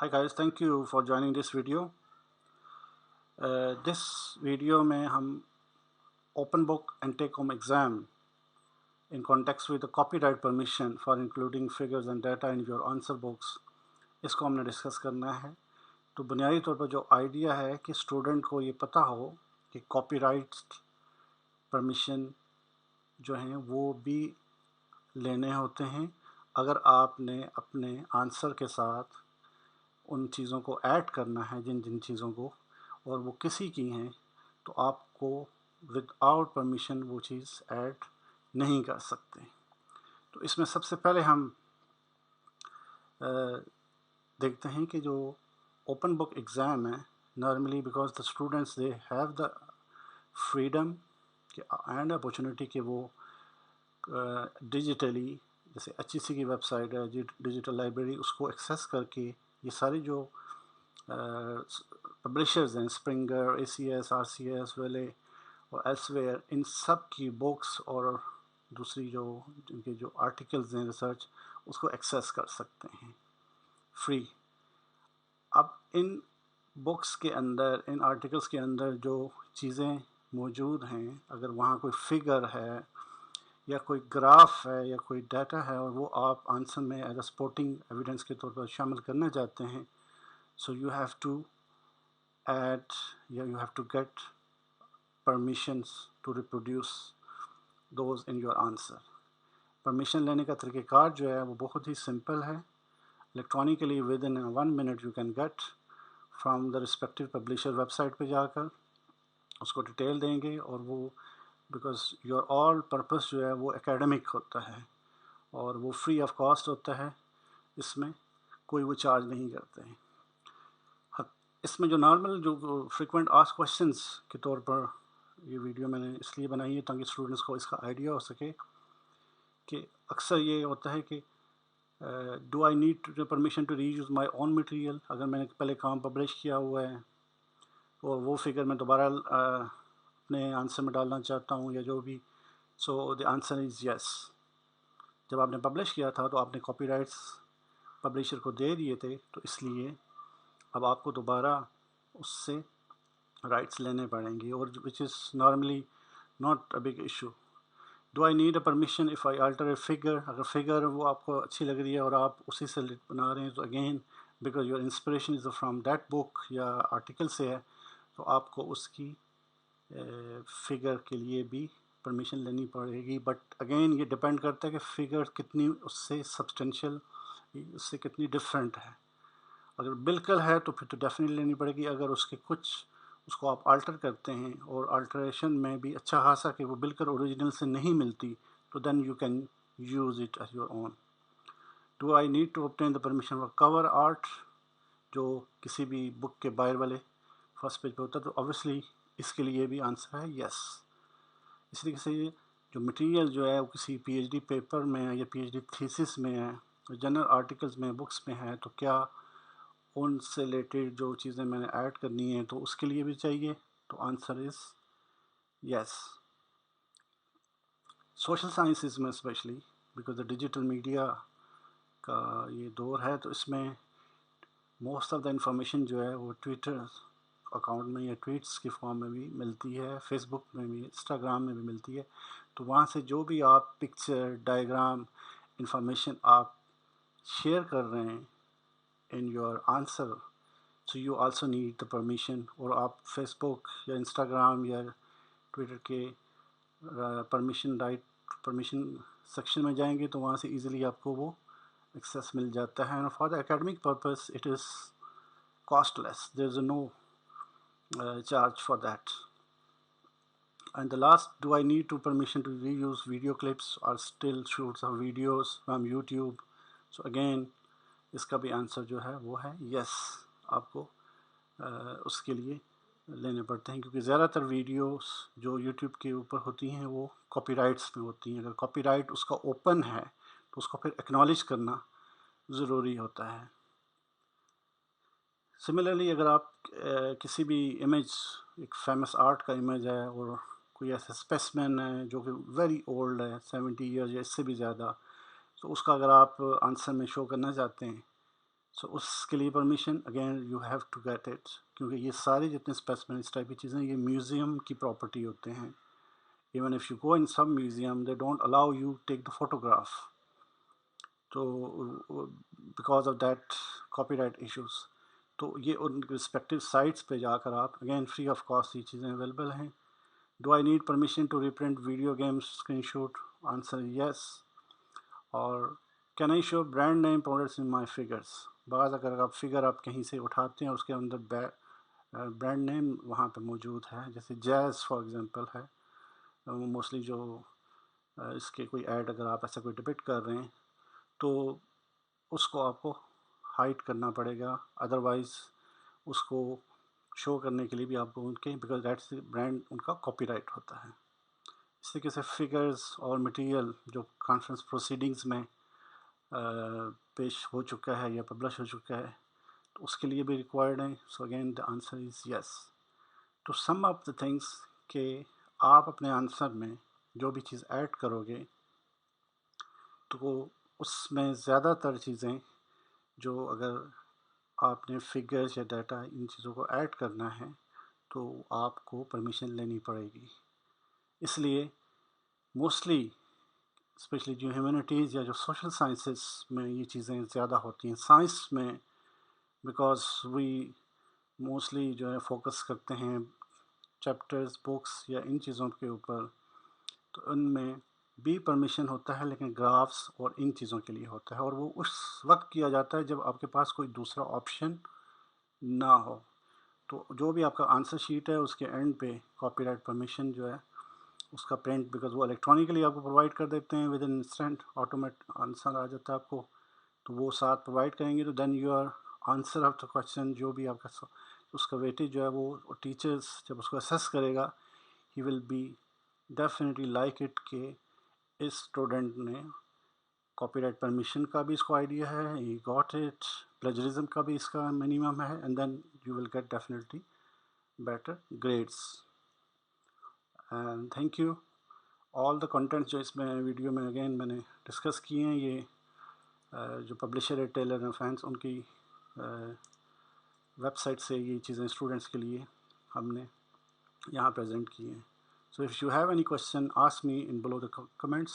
Hi guys, thank you for joining this video. This video में हम open book and take home exam in context with the copyright permission for including figures and data in your answer books इसको हमने discuss करना है। तो बुनियादी तौर पर जो आइडिया है कि स्टूडेंट को ये पता हो कि कॉपीराइट परमिशन जो हैं वो भी लेने होते हैं अगर आपने अपने आंसर के साथ उन चीज़ों को ऐड करना है जिन जिन चीज़ों को, और वो किसी की हैं, तो आपको विदाउट परमिशन वो चीज़ ऐड नहीं कर सकते। तो इसमें सबसे पहले हम देखते हैं कि जो ओपन बुक एग्ज़ाम है, normally because the students they have the freedom and opportunity कि वो डिजिटली, जैसे HEC की वेबसाइट है, डिजिटल लाइब्रेरी, उसको एक्सेस करके ये सारी जो पब्लिशर्स हैं, स्प्रिंगर, ACS, RCS, वेले और एल्सवेयर, इन सब की बुक्स और दूसरी जो इनके जो आर्टिकल्स हैं रिसर्च, उसको एक्सेस कर सकते हैं फ्री। अब इन बुक्स के अंदर, इन आर्टिकल्स के अंदर जो चीज़ें मौजूद हैं, अगर वहाँ कोई फिगर है या कोई ग्राफ है या कोई डाटा है और वो आप आंसर में एज अ सपोर्टिंग एविडेंस के तौर पर शामिल करना चाहते हैं, so you have to add, you have to get permissions to reproduce those in your answer. Permission लेने का तरीक़ेकार जो है वो बहुत ही सिंपल है। Electronically with in 1 minute you can get from the respective publisher website पे जाकर उसको डिटेल देंगे, और वो बिकॉज योर ऑल पर्पस जो है वो एकेडमिक होता है और वो फ्री ऑफ कॉस्ट होता है, इसमें कोई वो चार्ज नहीं करते हैं। इसमें जो नॉर्मल जो फ्रीक्वेंट आस्क्ड क्वेश्चंस के तौर पर ये वीडियो मैंने इसलिए बनाई है ताकि स्टूडेंट्स को इसका आइडिया हो सके कि अक्सर ये होता है कि do I need permission to reuse my own material. अगर मैंने पहले काम पब्लिश किया हुआ है और वो फिगर मैं दोबारा अपने आंसर में डालना चाहता हूँ या जो भी, so the answer is yes. जब आपने पब्लिश किया था तो आपने कॉपीराइट्स पब्लिशर को दे दिए थे, तो इसलिए अब आपको दोबारा उससे राइट्स लेने पड़ेंगे, और which is normally not a big issue. Do I need a permission if I alter a figure. अगर फिगर वो आपको अच्छी लग रही है और आप उसी से बना रहे हैं, तो again because your inspiration is from that book या आर्टिकल से है, तो आपको उसकी फिगर के लिए भी परमिशन लेनी पड़ेगी। बट अगेन ये डिपेंड करता है कि फ़िगर कितनी उससे सब्सटेंशियल, उससे कितनी डिफरेंट है। अगर बिल्कुल है तो फिर तो डेफिनेटली लेनी पड़ेगी। अगर उसके कुछ उसको आप अल्टर करते हैं और अल्टरेशन में भी अच्छा खासा कि वो बिल्कुल ओरिजिनल से नहीं मिलती, तो then you can use it as your own. Do I need to obtain the permission for cover art, जो किसी भी बुक के बाहर वाले फर्स्ट पेज पे होता है, तो ऑब्वियसली इसके लिए भी आंसर है यस। इस तरीके से जो मटेरियल जो है वो किसी PhD पेपर में है या PhD थीसिस में है, जनरल आर्टिकल्स में, बुक्स में है, तो क्या उनसे रिलेटेड जो चीज़ें मैंने ऐड करनी है तो उसके लिए भी चाहिए, तो answer is yes. Social sciences में specially because the digital media का ये दौर है, तो इसमें मोस्ट ऑफ द इंफॉर्मेशन जो है वो ट्विटर अकाउंट में या ट्वीट्स की फॉर्म में भी मिलती है, फेसबुक में भी, इंस्टाग्राम में भी मिलती है। तो वहाँ से जो भी आप पिक्चर, डायग्राम, इंफॉर्मेशन आप शेयर कर रहे हैं in your answer, so you also need the permission. और आप फेसबुक या इंस्टाग्राम या ट्विटर के परमिशन सेक्शन में जाएंगे तो वहाँ से इजीली आपको वो एक्सेस मिल जाता है। And for the academic purpose it is costless, there is no charge for that. And the last, do I need to permission to reuse video clips or still shoots of videos from YouTube? So again इसका भी answer जो है वो है yes। आपको उसके लिए लेने पड़ते हैं, क्योंकि ज़्यादातर वीडियोस जो YouTube के ऊपर होती हैं वो कॉपीराइट्स में होती हैं। अगर कॉपीराइट उसका ओपन है तो उसको फिर एक्नॉलेज करना ज़रूरी होता है। सिमिलरली अगर आप किसी भी इमेज, एक फेमस आर्ट का इमेज है और कोई ऐसा स्पेसिमेन है जो कि वेरी ओल्ड है, 70 ईयर्स या इससे भी ज़्यादा, तो उसका अगर आप आंसर में शो करना चाहते हैं, سو اس کے لیے permission again you have to get it, کیونکہ یہ سارے جتنے اسپیسیمن اس ٹائپ کی چیزیں یہ میوزیم کی پراپرٹی ہوتے ہیں. Even if you go in some museum they don't allow you take the photograph, تو because of that copyright issues. تو یہ ان رسپیکٹیو سائٹس پہ جا کر آپ اگین فری آف کاسٹ یہ چیزیں اویلیبل ہیں. Do I need permission to reprint video games screenshot? Answer yes. اور can I show brand name products in my figures? بعض اگر آپ فگر آپ کہیں سے اٹھاتے ہیں اس کے اندر برانڈ نیم وہاں پہ موجود ہے، جیسے جیز فار ایگزامپل ہے، موسٹلی جو اس کے کوئی ایڈ اگر آپ ایسا کوئی ڈپکٹ کر رہے ہیں تو اس کو آپ کو ہائڈ کرنا پڑے گا، ادروائز اس کو شو کرنے کے لیے بھی آپ کو ان کے بیکاز دیٹس برانڈ ان کا کاپی رائٹ ہوتا ہے. اس طریقے سے فگرز اور مٹیریل جو کانفرنس پروسیڈنگز میں پیش ہو چکا ہے یا پبلش ہو چکا ہے تو اس کے لیے بھی ریکوائرڈ ہیں. So again the answer is yes. To sum up the things کہ آپ اپنے آنسر میں جو بھی چیز ایڈ کرو گے تو اس میں زیادہ تر چیزیں جو اگر آپ نے فگرز یا ڈیٹا ان چیزوں کو ایڈ کرنا ہے تو آپ کو پرمیشن لینی پڑے گی. اس لیے موسٹلی اسپیشلی جو ہیومینٹیز یا جو سوشل سائنسز میں یہ چیزیں زیادہ ہوتی ہیں. سائنس میں بیکاز وی موسٹلی جو ہے فوکس کرتے ہیں چیپٹرز بکس یا ان چیزوں کے اوپر، تو ان میں بھی پرمیشن ہوتا ہے لیکن گرافس اور ان چیزوں کے لیے ہوتا ہے، اور وہ اس وقت کیا جاتا ہے جب آپ کے پاس کوئی دوسرا آپشن نہ ہو. تو جو بھی آپ کا آنسر شیٹ ہے اس کے اینڈ پہ کاپی رائٹ پرمیشن جو ہے اس کا پرنٹ، بیکاز وہ الیکٹرانکلی آپ کو پرووائڈ کر دیتے ہیں with an instant automate answer آ جاتا ہے آپ کو، تو وہ ساتھ پرووائڈ کریں گے. تو then your answer of the question جو بھی آپ کا اس کا ویٹیج جو ہے وہ ٹیچرس جب اس کو اسیس کرے گا he will be definitely like it کہ اس اسٹوڈنٹ نے کاپی رائٹ پرمیشن کا بھی اس کو آئیڈیا ہے، ہی گاٹ اٹ، پلیجرزم کا بھی اس کا منیمم ہے، and then you will get definitely better grades. And thank you. All the content جو اس میں ویڈیو میں اگین میں نے ڈسکس کیے ہیں یہ جو پبلشر ہے ٹیلر اینڈ فرینڈس ان کی ویب سائٹ سے یہ چیزیں اسٹوڈنٹس کے لیے ہم نے یہاں پریزنٹ کی ہیں. So if you have any question, ask me in below the comments.